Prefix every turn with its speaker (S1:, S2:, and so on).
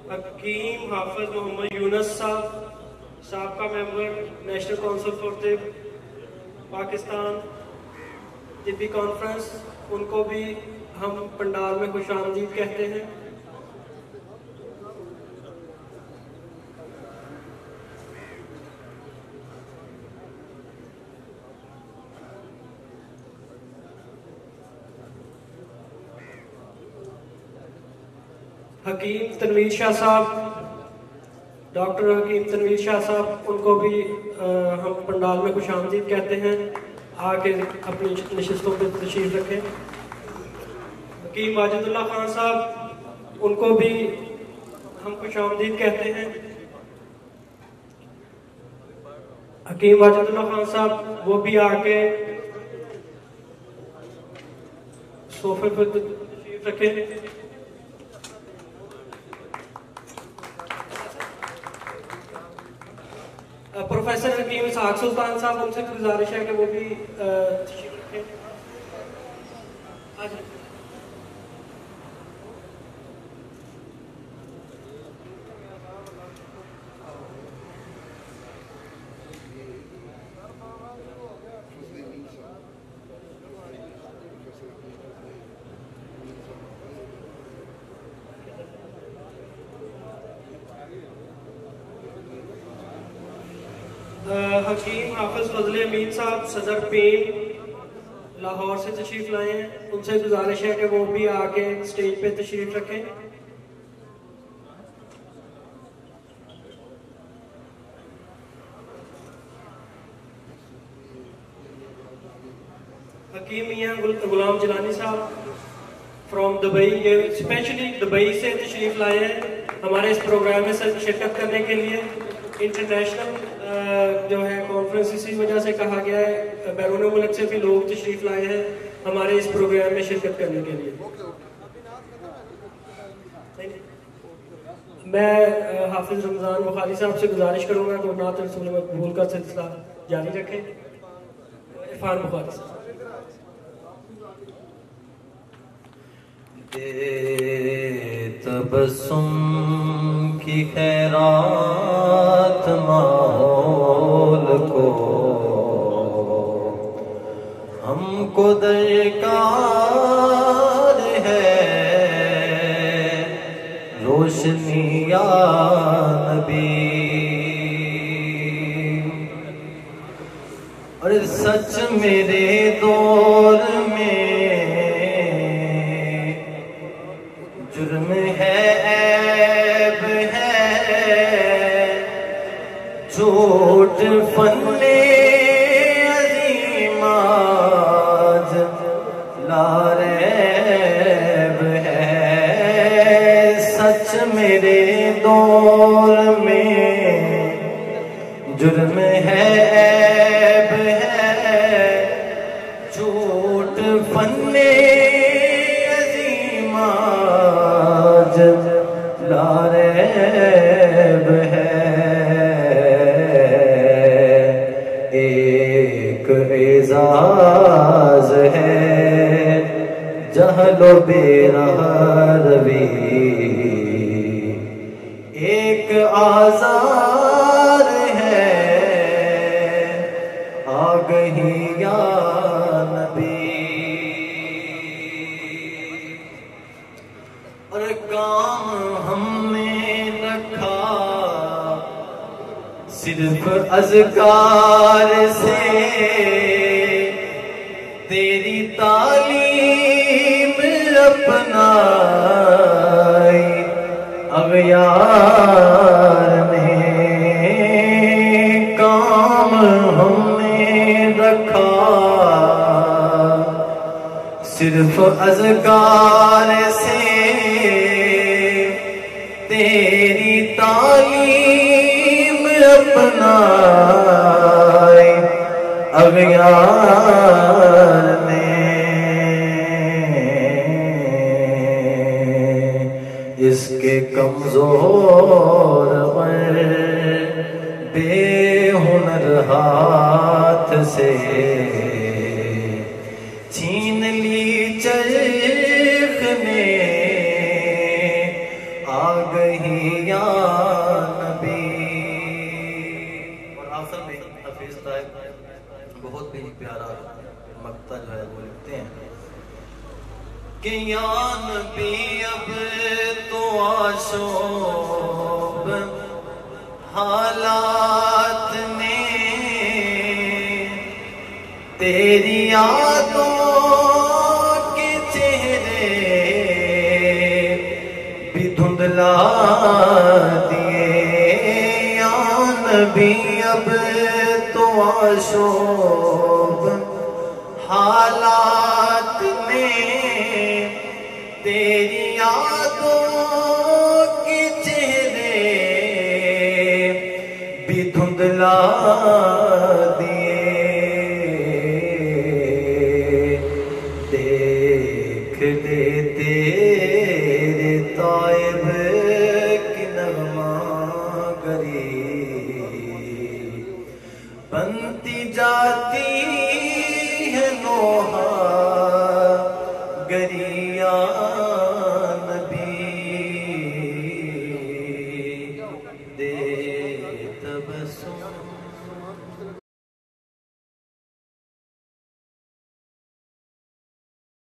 S1: हकीम हाफिज मोहम्मद यूनुस साहब, साबका member national council for तिब पाकिस्तान तिब्बी कॉन्फ्रेंस, उनको भी हम पंडाल में खुशामदीद कहते हैं। हकीम तनवीर शाह साहब, डॉक्टर हकीम तनवीर शाह साहब, उनको भी हम पंडाल में खुशामदीद कहते हैं। आके अपनी नशिस्तों पर तशरीफ रखें। हकीम वाजिदुल्लाह खान साहब, उनको भी हम खुशामदीद कहते हैं। हकीम वाजिदुल्लाह खान साहब वो भी आके सोफे पर तशरीफ रखें। प्रोफेसर हकीम इसहाक सुल्तान साहब, उनसे गुजारिश है कि वो भी तशरीफ रखें। हकीम हाफिज फजल अमीन साहब सदर पेन लाहौर से तशरीफ लाए हैं, उनसे गुजारिश है कि वो भी आके स्टेज पे तशरीफ रखें। हकीम मियां गुलाम जिलानी साहब फ्रॉम दुबई, ये स्पेशली दुबई से तशरीफ लाए हैं हमारे इस प्रोग्राम में शिरकत करने के लिए। इंटरनेशनल जो है कॉन्फ्रेंस इसी वजह से कहा गया है, बैरून मुल्क से भी लोग तशरीफ लाए हैं हमारे इस प्रोग्राम में शिरकत करने के लिए। मैं हाफिज रमजान बुखारी साहब से गुजारिश करूंगा कि नात रसूल मकबूल का सिलसिला जारी रखें। इरफान बुखारी साहब।
S2: तबस्सुम की खैरात माहौल को हमको दरकार है, रोशनी या नबी। और सच मेरे दौर में जुर्म है, ऐब है, झूठ फन्ने अज़ीमाज लारैब है। सच मेरे दौर में जुर्म है, ऐब है, झूठ फन्ने अज़ीमाज लारैब है। एक एजाज है जहलो बेरहरवी, एक आज़ार है आगही या नबी। और काम हमने रखा सिर्फ अज़कार से, तेरी तालीम अपनाई अग़यार ने। काम हमने रखा सिर्फ अज़कार से, तेरी तालीम अपनाई अग़यार ने। इसके कमजोर पर बेहुनर हाथ से छीन ली चरख ने, आ गई या नबी। और आखिर में हफीज साहब बहुत भी प्यारा मक्ता जो है वो लिखते हैं कि या नबी अब तो आशोब हालात ने तेरी यादों के चेहरे भी धुंधला दिए। या नबी अब तो आशोब हालात ने तेरी यादों के चेहरे भी धुंधला दिए। देख ले तेरे ताइब की नगमागरी बनती जाती है नोहा गरिया नबी। दे तबस्सुम